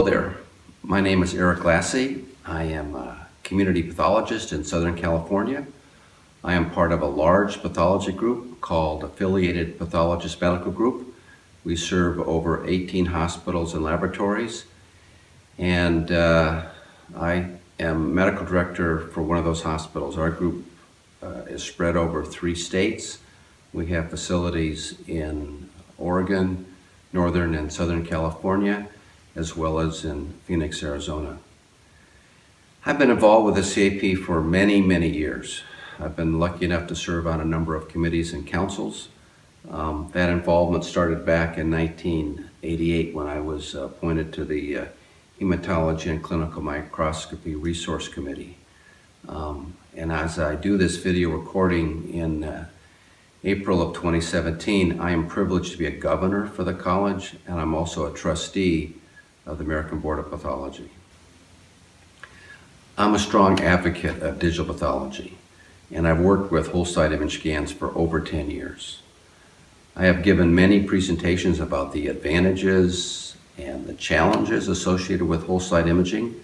Hello there. My name is Eric Glassy. I am a community pathologist in Southern California. I am part of a large pathology group called Affiliated Pathologist Medical Group. We serve over 18 hospitals and laboratories, and I am medical director for one of those hospitals. Our group is spread over 3 states. We have facilities in Oregon, Northern and Southern California, as well as in Phoenix, Arizona. I've been involved with the CAP for many, many years. I've been lucky enough to serve on a number of committees and councils. That involvement started back in 1988 when I was appointed to the Hematology and Clinical Microscopy Resource Committee. And as I do this video recording in April of 2017, I am privileged to be a governor for the college, and I'm also a trustee of the American Board of Pathology. I'm a strong advocate of digital pathology, and I've worked with whole slide image scans for over 10 years. I have given many presentations about the advantages and the challenges associated with whole slide imaging,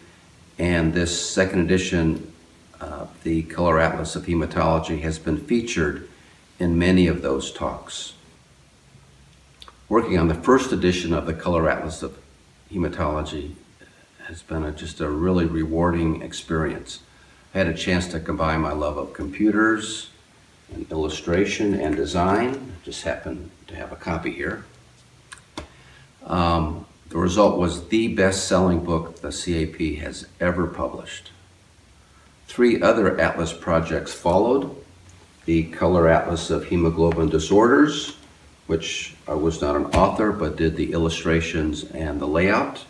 and this second edition of the Color Atlas of Hematology has been featured in many of those talks. Working on the first edition of the Color Atlas of Hematology has been just a really rewarding experience. I had a chance to combine my love of computers and illustration and design. Just happened to have a copy here. The result was the best-selling book the CAP has ever published. 3 other atlas projects followed. The Color Atlas of Hemoglobin Disorders, which I was not an author but did the illustrations and the layout.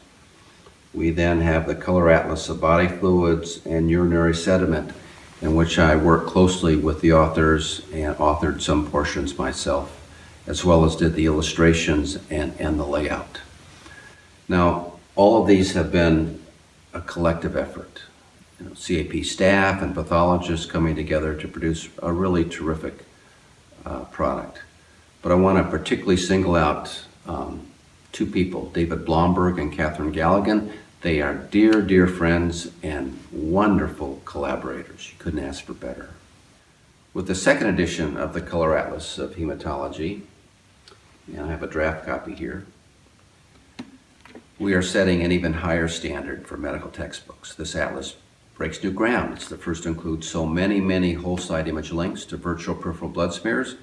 We then have the Color Atlas of Body Fluids and Urinary Sediment, in which I worked closely with the authors and authored some portions myself, as well as did the illustrations and the layout. Now, all of these have been a collective effort. CAP staff and pathologists coming together to produce a really terrific product. But I want to particularly single out 2 people, David Blomberg and Catherine Galligan. They are dear, dear friends and wonderful collaborators. You couldn't ask for better. With the second edition of the Color Atlas of Hematology, and I have a draft copy here, we are setting an even higher standard for medical textbooks. This atlas breaks new ground. It's the first to include so many whole slide image links to virtual peripheral blood smears.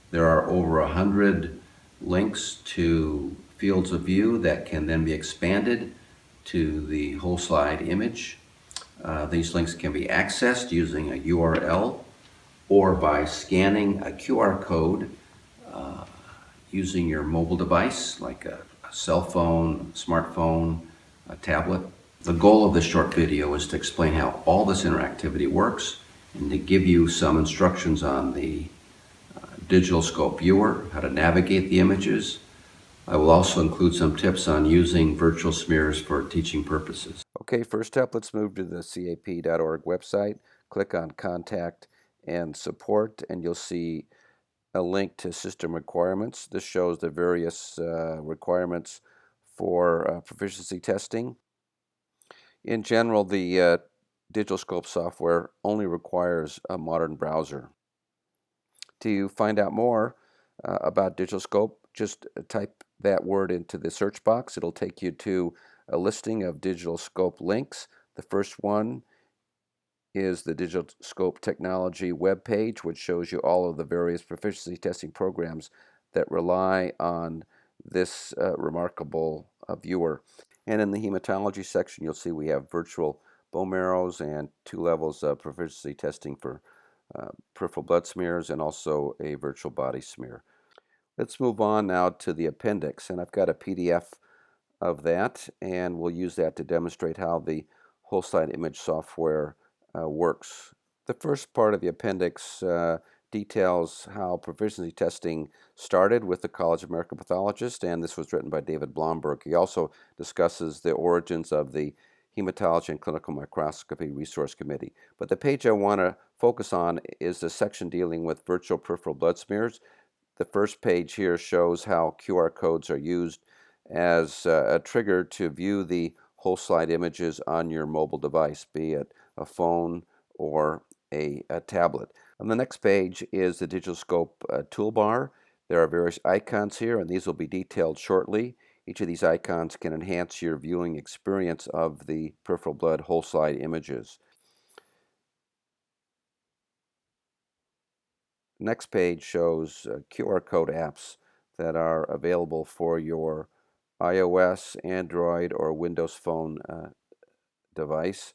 There are over 100 links to fields of view that can then be expanded to the whole slide image. These links can be accessed using a URL or by scanning a QR code using your mobile device like a cell phone, smartphone, a tablet. The goal of this short video is to explain how all this interactivity works and to give you some instructions on the DigitalScope viewer, how to navigate the images. I will also include some tips on using virtual smears for teaching purposes. Okay, first up, let's move to the cap.org website. Click on Contact and Support, and you'll see a link to system requirements. This shows the various requirements for proficiency testing. In general, the DigitalScope software only requires a modern browser. To find out more about DigitalScope, just type that word into the search box. It'll take you to a listing of DigitalScope links. The first one is the DigitalScope technology webpage, which shows you all of the various proficiency testing programs that rely on this remarkable viewer. And in the hematology section, you'll see we have virtual bone marrows and 2 levels of proficiency testing for peripheral blood smears and also a virtual body smear. Let's move on now to the appendix, and I've got a PDF of that, and we'll use that to demonstrate how the whole slide image software works. The first part of the appendix details how proficiency testing started with the College of American Pathologists, and this was written by David Blomberg. He also discusses the origins of the Hematology and Clinical Microscopy Resource Committee. But the page I want to focus on is the section dealing with virtual peripheral blood smears. The first page here shows how QR codes are used as a trigger to view the whole slide images on your mobile device, be it a phone or a tablet. On the next page is the DigitalScope toolbar. There are various icons here, and these will be detailed shortly. Each of these icons can enhance your viewing experience of the peripheral blood whole slide images. Next page shows QR code apps that are available for your iOS, Android, or Windows Phone device.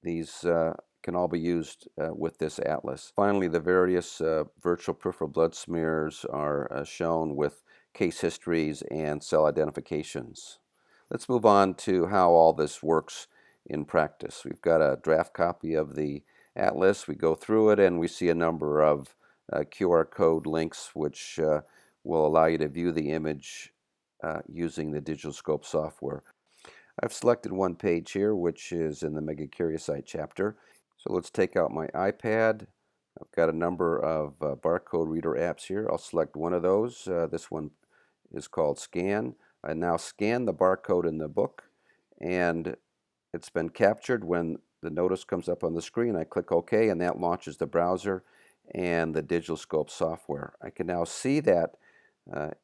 These can all be used with this atlas. Finally, the various virtual peripheral blood smears are shown with case histories and cell identifications. Let's move on to how all this works in practice. We've got a draft copy of the atlas. We go through it and we see a number of QR code links which will allow you to view the image using the DigitalScope software. I've selected one page here, which is in the megakaryocyte chapter. So let's take out my iPad. I've got a number of barcode reader apps here. I'll select one of those. This one is called Scan. I now scan the barcode in the book, and it's been captured. When the notice comes up on the screen, I click OK, and that launches the browser and the DigitalScope software. I can now see that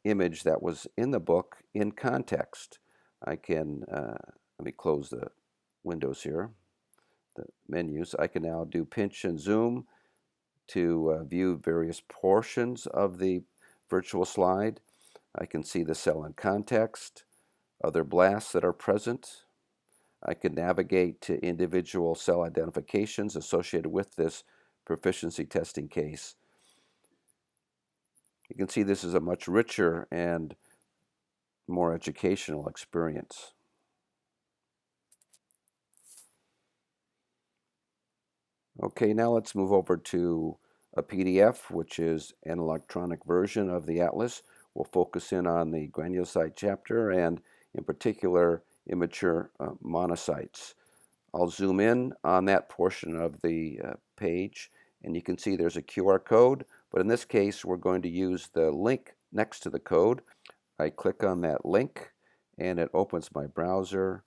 image that was in the book in context. I can, let me close the windows here, the menus. I can now do pinch and zoom to view various portions of the virtual slide. I can see the cell in context, other blasts that are present. I can navigate to individual cell identifications associated with this proficiency testing case. You can see this is a much richer and more educational experience. Okay, now let's move over to a PDF, which is an electronic version of the atlas. We'll focus in on the granulocyte chapter and, in particular, immature monocytes. I'll zoom in on that portion of the page, and you can see there's a QR code, but in this case, we're going to use the link next to the code. I click on that link, and it opens my browser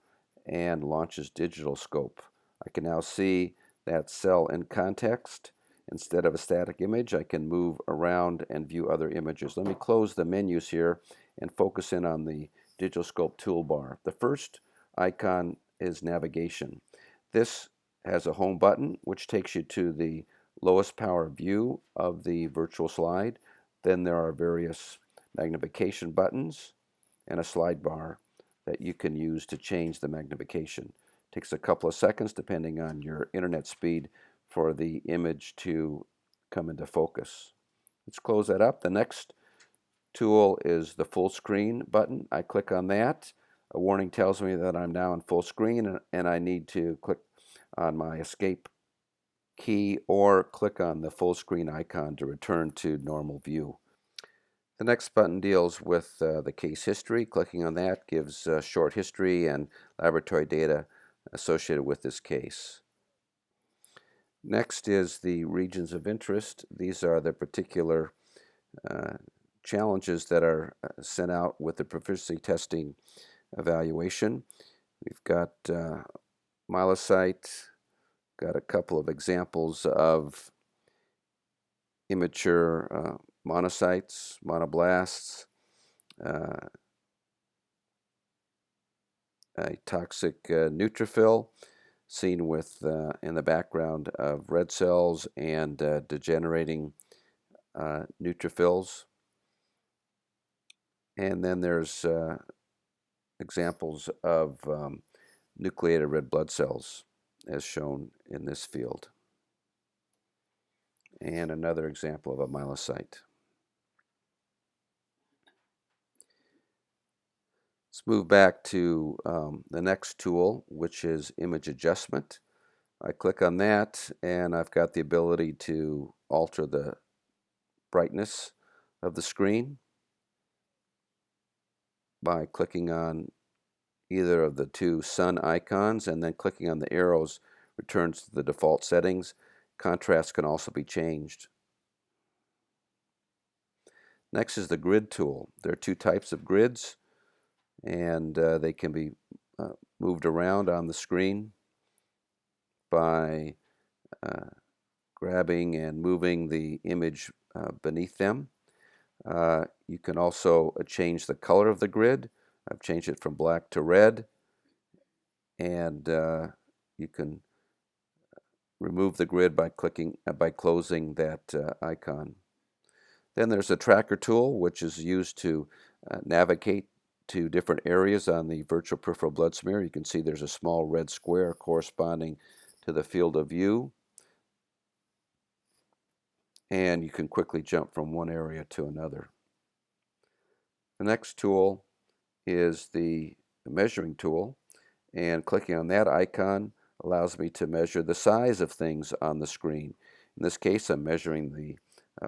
and launches DigitalScope. I can now see that cell in context. Instead of a static image, I can move around and view other images. Let me close the menus here and focus in on the DigitalScope toolbar. The first icon is navigation. This has a home button, which takes you to the lowest power view of the virtual slide. Then there are various magnification buttons and a slide bar that you can use to change the magnification. It takes a couple of seconds, depending on your internet speed, for the image to come into focus. Let's close that up. The next tool is the full screen button. I click on that. A warning tells me that I'm now in full screen and I need to click on my escape key or click on the full screen icon to return to normal view. The next button deals with the case history. Clicking on that gives short history and laboratory data associated with this case. Next is the regions of interest. These are the particular challenges that are sent out with the proficiency testing evaluation. We've got myelocyte, got a couple of examples of immature monocytes, monoblasts, a toxic neutrophil seen with in the background of red cells and degenerating neutrophils. And then there's examples of nucleated red blood cells as shown in this field. And another example of a myelocyte. Let's move back to the next tool, which is image adjustment. I click on that and I've got the ability to alter the brightness of the screen by clicking on either of the two sun icons, and then clicking on the arrows returns to the default settings. Contrast can also be changed. Next is the grid tool. There are two types of grids. and they can be moved around on the screen by grabbing and moving the image beneath them. You can also change the color of the grid. I've changed it from black to red, and you can remove the grid by closing that icon. Then there's a tracker tool, which is used to navigate to different areas on the virtual peripheral blood smear. You can see there's a small red square corresponding to the field of view, and you can quickly jump from one area to another. The next tool is the measuring tool, and clicking on that icon allows me to measure the size of things on the screen. In this case, I'm measuring the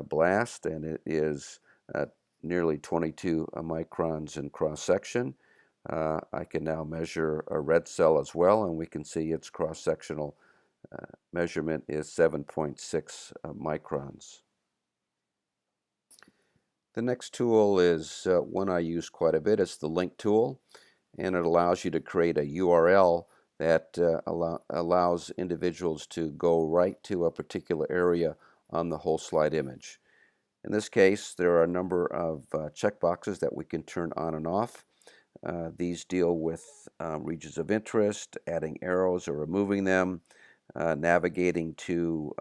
blast, and it is nearly 22 microns in cross-section. I can now measure a red cell as well, and we can see its cross-sectional measurement is 7.6 microns. The next tool is one I use quite a bit. It's the link tool, and it allows you to create a URL that allows individuals to go right to a particular area on the whole slide image. In this case, there are a number of checkboxes that we can turn on and off. These deal with regions of interest, adding arrows or removing them, navigating to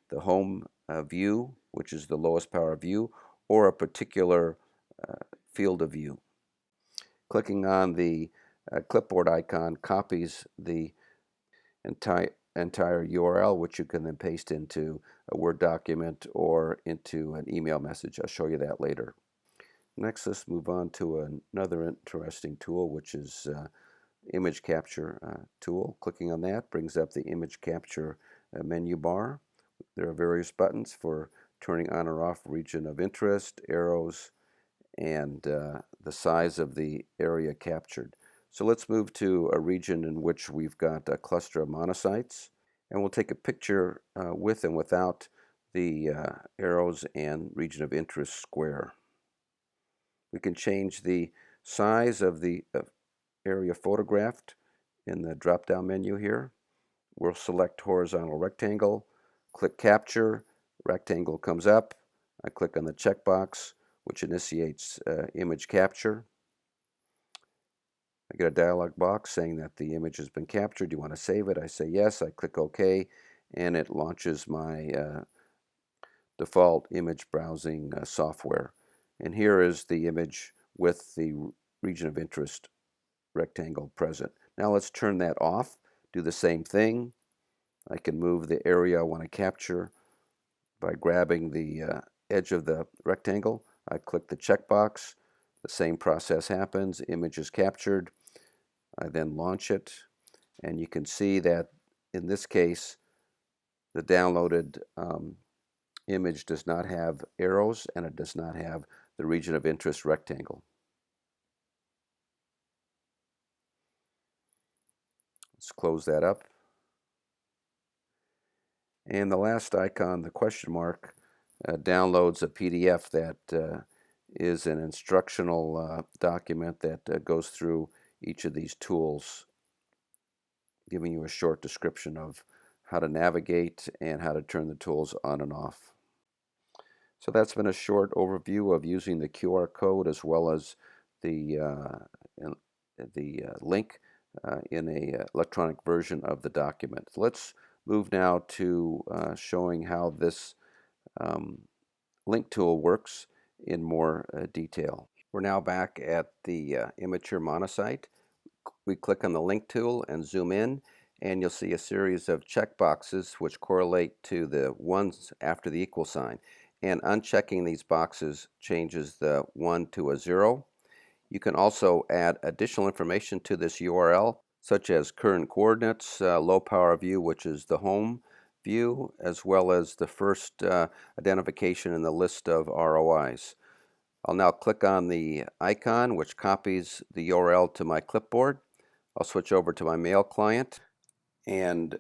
the home view, which is the lowest power view, or a particular field of view. Clicking on the clipboard icon copies the entire URL, which you can then paste into a Word document or into an email message. I'll show you that later. Next, let's move on to another interesting tool, which is image capture tool. Clicking on that brings up the image capture menu bar. There are various buttons for turning on or off region of interest, arrows, and the size of the area captured. So let's move to a region in which we've got a cluster of monocytes, and we'll take a picture with and without the arrows and region of interest square. We can change the size of the area photographed in the drop-down menu here. We'll select horizontal rectangle, click capture, rectangle comes up. I click on the checkbox, which initiates image capture. I get a dialog box saying that the image has been captured. Do you want to save it? I say yes. I click OK, and it launches my default image browsing software. And here is the image with the region of interest rectangle present. Now let's turn that off. Do the same thing. I can move the area I want to capture by grabbing the edge of the rectangle. I click the checkbox. The same process happens. Image is captured. I then launch it, and you can see that in this case the downloaded image does not have arrows, and it does not have the region of interest rectangle. Let's close that up. And the last icon, the question mark, downloads a PDF that is an instructional document that goes through each of these tools, giving you a short description of how to navigate and how to turn the tools on and off. So that's been a short overview of using the QR code as well as the link in a electronic version of the document. Let's move now to showing how this link tool works in more detail. We're now back at the immature monocyte. We click on the link tool and zoom in, and you'll see a series of checkboxes which correlate to the ones after the equal sign. And unchecking these boxes changes the 1 to a 0. You can also add additional information to this URL, such as current coordinates, low power view, which is the home view, as well as the first identification in the list of ROIs. I'll now click on the icon, which copies the URL to my clipboard. I'll switch over to my mail client, and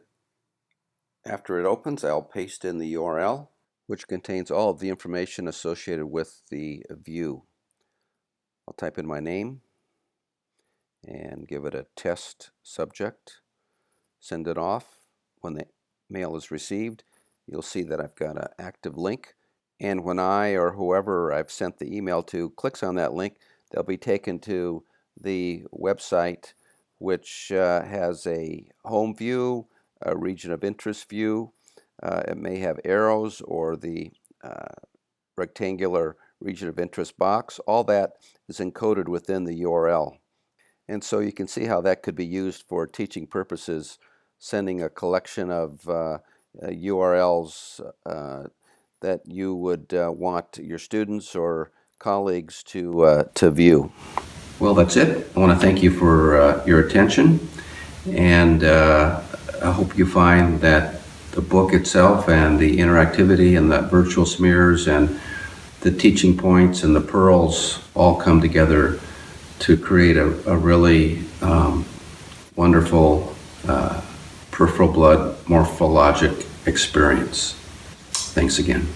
after it opens, I'll paste in the URL, which contains all of the information associated with the view. I'll type in my name, and give it a test subject. Send it off. When the mail is received, you'll see that I've got an active link. And when I or whoever I've sent the email to clicks on that link, they'll be taken to the website, which has a home view, a region of interest view. It may have arrows or the rectangular region of interest box. All that is encoded within the URL. And so you can see how that could be used for teaching purposes, sending a collection of URLs that you would want your students or colleagues to view. Well, that's it. I want to thank you for your attention, and I hope you find that the book itself and the interactivity and the virtual smears and the teaching points and the pearls all come together to create a really wonderful peripheral blood morphologic experience. Thanks again.